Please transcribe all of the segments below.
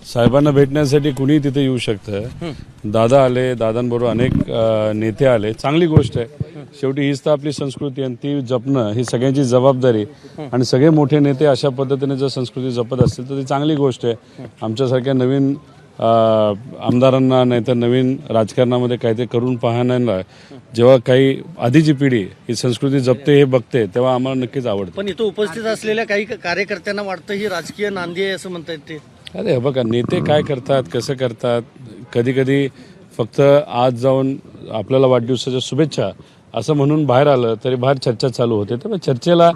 साहेबांना भेटण्यासाठी कुणी तिथे येऊ शकतं. दादा आले, दादांबरोबर अनेक नेते आले, चांगली गोष्ट आहे. शेवटी हीच तर आपली संस्कृती आणि ती जपणं ही सगळ्यांची जबाबदारी. आणि सगळे मोठे नेते अशा पद्धतीने जर संस्कृती जपत असतील तर ती चांगली गोष्ट आहे. आमच्यासारख्या नवीन आमदारांना नाही तर नवीन राजकारणामध्ये काहीतरी करून पाहण्याला जेव्हा काही आधीची पिढी ही संस्कृती जपते हे बघते तेव्हा आम्हाला नक्कीच आवडतं. पण इथं उपस्थित असलेल्या काही कार्यकर्त्यांना वाटतं ही राजकीय नांदी आहे असं म्हणतायत ते. अरे हे बघा, नेते काय करतात, कसं करतात, कधी कधी फक्त आज जाऊन आपल्याला वाढदिवसाच्या शुभेच्छा असं म्हणून बाहेर आलं तरी बाहेर चर्चा चालू होते. तर चर्चेला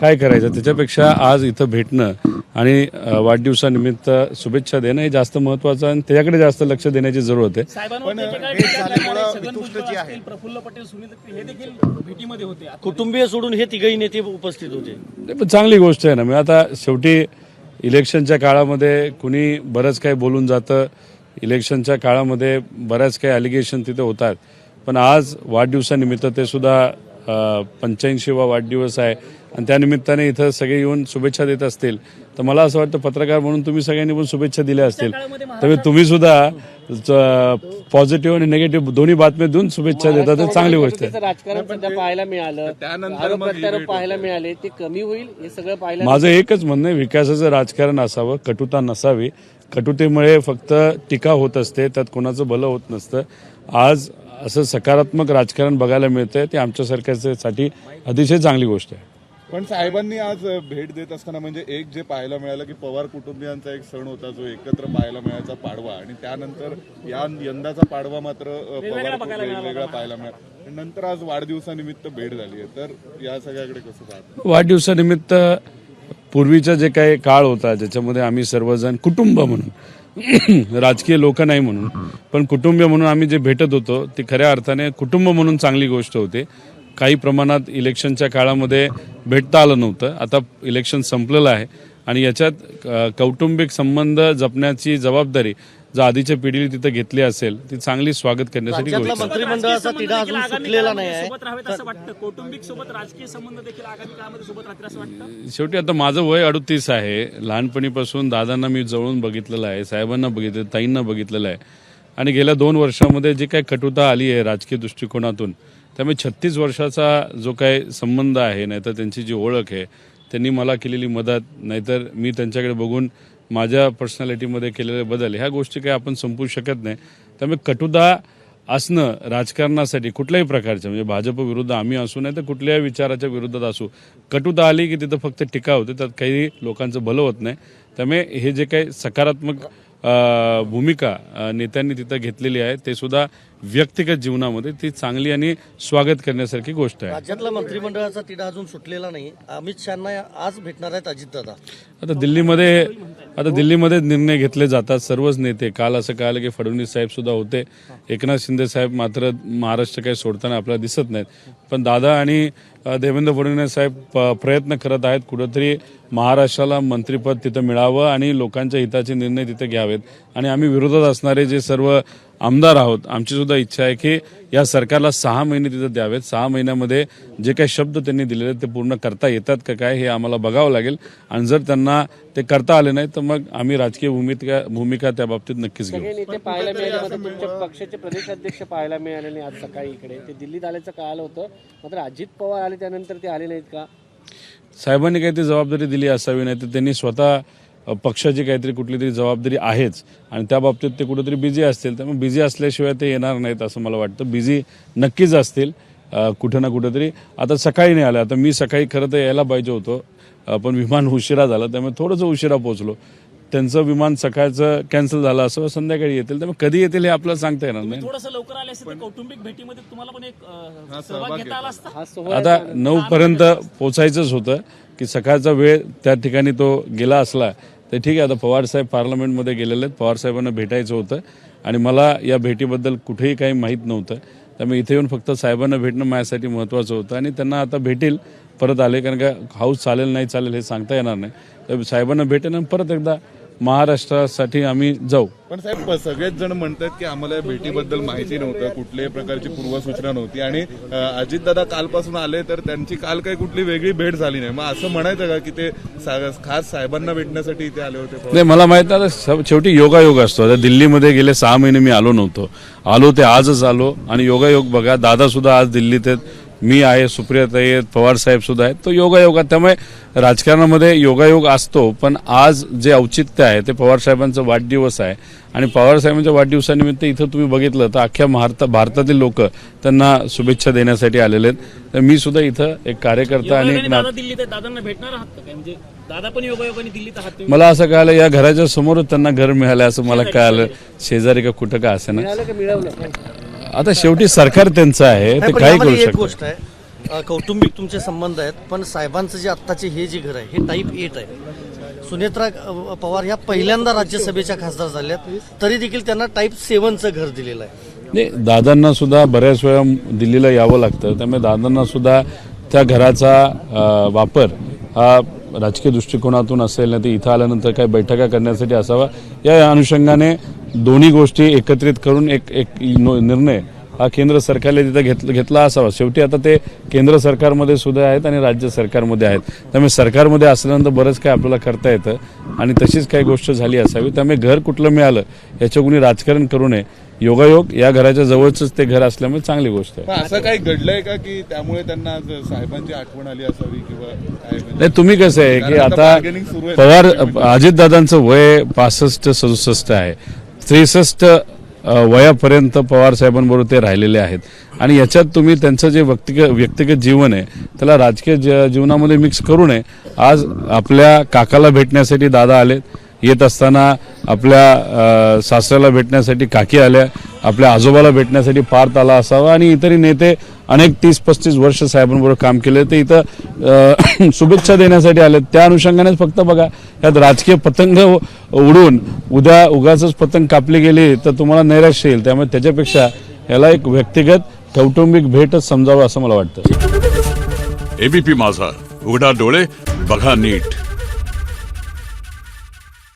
काय करायचं, त्याच्यापेक्षा आज इथं भेटणं आणि वाढदिवसानिमित्त शुभेच्छा देणं हे जास्त महत्त्वाचं आणि त्याच्याकडे जास्त लक्ष देण्याची जरूरत आहे. प्रफुल्ल पटेल, सुनील हे देखील भेटीमध्ये होते. कुटुंबीय सोडून हे तिघही नेते उपस्थित होते. पण चांगली गोष्ट आहे ना. मी आता शेवटी इलेक्शनच्या काळामध्ये कुणी बरंच काही बोलून जातं. इलेक्शनच्या काळामध्ये बऱ्याच काही ॲलिगेशन तिथे होतात. पण आज वाढदिवसानिमित्त ते सुद्धा 85वा वाढदिवस आहे आणि त्यानिमित्ताने इथं सगळे येऊन शुभेच्छा देत असतील तर मला असं वाटतं पत्रकार म्हणून तुम्ही सगळ्यांनी पण शुभेच्छा दिल्या असतील तर तुम्ही सुद्धा पॉझिटिव्ह आणि निगेटिव्ह दोन्ही बातम्या देऊन शुभेच्छा देतात. तर चांगली गोष्ट आहे. राजकारण सध्या पाहायला मिळालं, त्यानंतर पाहायला मिळाले, ते कमी होईल हे सगळं पाहायला. माझं एकच म्हणणं आहे, विकासाचं राजकारण असावं, कटुता नसावी. कटुतेमुळे फक्त टीका होत असते, त्यात कोणाचं भलं होत नसतं. आज असं सकारात्मक राजकारण बघायला मिळतंय, ते आमच्यासारख्यासाठी अतिशय चांगली गोष्ट आहे. पण साहेबांनी आज भेट देत असताना म्हणजे एक जे पाहायला मिळालं की पवार कुटुंबियांचा एक सण होता जो एकत्र पाहायला मिळायचा पाडवा, आणि त्यानंतर यंदाचा पाडवा मात्र वेगवेगळा पाहायला मिळाला. नंतर आज वाढदिवसानिमित्त भेट झाली आहे, तर या सगळ्याकडे कसं पाहतो? वाढदिवसानिमित्त पूर्वीचा जे काही काळ होता ज्याच्यामध्ये आम्ही सर्वजण कुटुंब म्हणून राजकीय लोक नाही म्हणून पण कुटुंबीय म्हणून आम्ही जे भेटत होतो ती खऱ्या अर्थाने कुटुंब म्हणून चांगली गोष्ट होती. काही प्रमाणात इलेक्शनच्या काळामध्ये भेटता आलं नव्हतं. आता इलेक्शन संपलेलं आहे आणि याच्यात कौटुंबिक संबंध जपण्याची जबाबदारी जर आधीच्या पिढीने तिथं घेतली असेल ती चांगली स्वागत करण्यासाठी गोष्ट. मंत्रिमंडळाचा तिढा अजून सुटलेला नाही आहे. कौटुंबिक सोबत राजकीय संबंध देखील आगामी काळामध्ये सोबत राहतील असं वाटतं. शेवटी आता माझं वय 38 आहे. लहानपणीपासून दादांना मी जवळून बघितलेलं आहे, साहेबांना बघितलं, ताईंना बघितलेलं आहे आणि गेल्या 2 वर्षामध्ये जी काही कटुता आली आहे राजकीय दृष्टिकोनातून त्यामुळे 36 वर्षाचा जो काही संबंध आहे नाहीतर त्यांची जी ओळख आहे, त्यांनी मला केलेली मदत, नाहीतर मी त्यांच्याकडे बघून माझ्या पर्सनॅलिटीमध्ये केलेले बदल, ह्या गोष्टी काही आपण संपवू शकत नाही. त्यामुळे कटुता असणं राजकारणासाठी कुठल्याही प्रकारचं म्हणजे भाजप विरुद्ध आम्ही असू नाही तर कुठल्याही विचाराच्या विरोधात असू, कटुता आली की तिथं फक्त टीका होते, त्यात काही लोकांचं भलं होत नाही. त्यामुळे हे जे काही सकारात्मक भूमिका नेत्यांनी तिथं घेतलेली आहे ते सुद्धा व्यक्तिगत जीवनामध्ये ती चांगली आणि स्वागत करण्यासारखी गोष्ट आहे. राज्यातला मंत्रिमंडळाचा तिढा अजून सुटलेला नाही. अमित शहांना आज भेटणार आहेत अजितदादा. आता दिल्लीमध्ये निर्णय घेतले जातात सर्वच नेते. काल असं कळालं की फडणवीस साहेब सुद्धा होते. एकनाथ शिंदे साहेब मात्र महाराष्ट्र काही सोडताना आपल्याला दिसत नाहीत. पण दादा आणि देवेंद्र फडणवीस साहेब प्रयत्न करत आहेत कुठंतरी महाराष्ट्राला मंत्रिपद तिथं मिळावं आणि लोकांच्या हिताचे निर्णय तिथे घ्यावेत. आणि आम्ही विरोधात असणारे जे सर्व आमदार आहोत आमची सुद्धा इच्छा आहे की या सरकारला 6 महिने तिथं द्यावेत. 6 महिन्यामध्ये जे काही शब्द त्यांनी दिलेले ते पूर्ण करता येतात का काय हे आम्हाला बघावं लागेल. आणि जर त्यांना ते करता आले नाही तर मग आम्ही राजकीय भूमिका त्या बाबतीत नक्कीच घेऊ. नेते पाहायला मिळाले, तुमच्या पक्षाचे प्रदेशाध्यक्ष पाहायला मिळाले नाही आज सकाळी. इकडे ते दिल्लीत आल्याचं कळालं होतं, मात्र अजित पवार आले त्यानंतर ते आले नाहीत का? साहेबांनी काहीतरी जबाबदारी दिली असावी, नाही तर त्यांनी स्वतः पक्षाची काहीतरी कुठली तरी जबाबदारी आहेच आणि त्या बाबतीत ते कुठेतरी बिझी असतील. त्यामुळे बिझी असल्याशिवाय ते येणार नाहीत असं मला वाटतं. बिझी नक्कीच असतील कुठं ना कुठेतरी. आता सकाळी नाही आलं. आता मी सकाळी खरं तर यायला पाहिजे होतो पण विमान उशिरा झालं त्यामुळे थोडंसं उशिरा पोहोचलो. त्यांचं विमान सकाळचं कॅन्सल झालं असं संध्याकाळी येतील. त्यामुळे कधी येतील हे आपल्याला सांगता येणार नाही. थोडंसं लवकर आले असते तर कौटुंबिक भेटीमध्ये तुम्हाला पण एक सहभाग घेता आला असता. आता 9 पर्यंत पोचायचंच होतं की सकाळचा वेळ त्या ठिकाणी तो गेला असला तर ठीक आहे. आता पवारसाहेब पार्लमेंटमध्ये गेलेले आहेत, पवारसाहेबांना भेटायचं होतं आणि मला या भेटीबद्दल कुठेही काही माहीत नव्हतं. त्यामुळे इथे येऊन फक्त साहेबांना भेटणं माझ्यासाठी महत्त्वाचं होतं आणि त्यांना आता भेटेल परत आले, कारण का हाऊस चालेल नाही चालेल हे सांगता येणार नाही. तर साहेबांना भेटेन आणि परत एकदा महाराष्ट्रासाठी आम्ही जाऊ. पण साहेब सगळेच जण म्हणतात की आम्हाला या भेटीबद्दल माहिती नव्हतं, कुठल्याही प्रकारची पूर्वसूचना नव्हती आणि अजितदादा कालपासून आले तर त्यांची काल काही कुठली वेगळी भेट झाली नाही. मग असं म्हणायचं का की ते खास साहेबांना भेटण्यासाठी इथे आले होते? नाही, मला माहित आहे शेवटी योगायोग असतो. आता दिल्लीमध्ये गेले 6 महिने मी आलो नव्हतो, आलो ते आजच आलो आणि योगायोग बघा, दादा सुद्धा आज दिल्लीत आहेत, मी आहे, सुप्रियाताई आहेत, पवार साहेब सुद्धा आहेत. तो योगायोग, त्यामुळे राजकारणामध्ये योगायोग असतो. पण आज जे औचित्य आहे ते पवार साहेबांचा वाढदिवस आहे आणि पवार साहेबांच्या वाढदिवसानिमित्त इथं तुम्ही बघितलं तर अख्ख्या भारतातील लोक त्यांना शुभेच्छा देण्यासाठी आलेले आहेत. तर मी सुद्धा इथं एक कार्यकर्ता आणि दादा दिल्लीत आहेत, दादांना भेटणार आहात का? म्हणजे दादा पण योगायोगाने दिल्लीत आहात तुम्ही? मला असं कळालं या घराच्या समोरच त्यांना घर मिळालं असं मला कळालं, शेजारी का कुठं का असेना. मिळालं का मिळवलं? आता शेवटी सरकार त्यांचं आहे, ते नाही, पण काही यामध्ये करू एक शकतं. गोष्ट आहे, कौटुंबिक तुमचे संबंध आहेत, पण साहेबांचं जे आत्ताचे हे जे घर आहे हे टाईप 8 आहे. सुनेत्रा पवार ह्या पहिल्यांदा राज्यसभेच्या खासदार झाल्यात, तरी देखील त्यांना टाईप 7चं घर दिलेलं आहे. नाही, दादांना सुद्धा बऱ्याच वेळा दिल्लीला यावं लागतं, त्यामुळे दादांना सुद्धा त्या घराचा वापर हा राजकीय दृष्टिकोनातून असेल, नाही तर इथं आल्यानंतर काही बैठका करण्यासाठी असावा. या अनुषंगाने दोन्ही गोष्टी एकत्रित करून एक निर्णय हा केंद्र सरकारने तिथं घेतला असावा. शेवटी आता ते केंद्र सरकारमध्ये सुद्धा आहेत आणि राज्य सरकारमध्ये आहेत, त्यामुळे सरकारमध्ये असल्यानंतर बरंच काही आपल्याला करता येतं आणि तशीच काही गोष्ट झाली असावी. त्यामुळे घर कुठलं मिळालं याच्या कुणी राजकारण करू नये. योगायोग या घराच्या जवळच ते घर असल्यामुळे चांगली गोष्ट आहे. असं काही घडलंय का की त्यामुळे त्यांना आज साहेबांची आठवण आली असावी किंवा काय? नाही, तुम्ही कसं आहे की आता बार्गेनिंग सुरू आहे. पवार अजितदादांचं वय 65-67 आहे, 63 वयापर्यंत पवार साहेबांबरोबर ते राहिलेले आहेत आणि याच्यात तुम्ही त्यांचं जे व्यक्तिगत जीवन आहे त्याला राजकीय जीवनामध्ये मिक्स करू नये. आज आपल्या काकाला भेटण्यासाठी दादा आले, येत असताना आपल्या सासऱ्याला भेटण्यासाठी काकी आल्या, आपल्या आजोबाला भेटण्यासाठी पार्थ आला असावा आणि इतरही नेते अनेक 30-35 वर्ष साहेबांबरोबर काम केले, ते इथं शुभेच्छा देण्यासाठी आले. त्या अनुषंगानेच फक्त बघा, यात राजकीय पतंग उडून उद्या उगाच पतंग कापली गेली तर तुम्हाला नैराश्य येईल. त्यामुळे त्याच्यापेक्षा याला एक व्यक्तिगत कौटुंबिक भेटच समजावं असं मला वाटतं. एबीपी माझा, उघडा डोळे बघा नीट.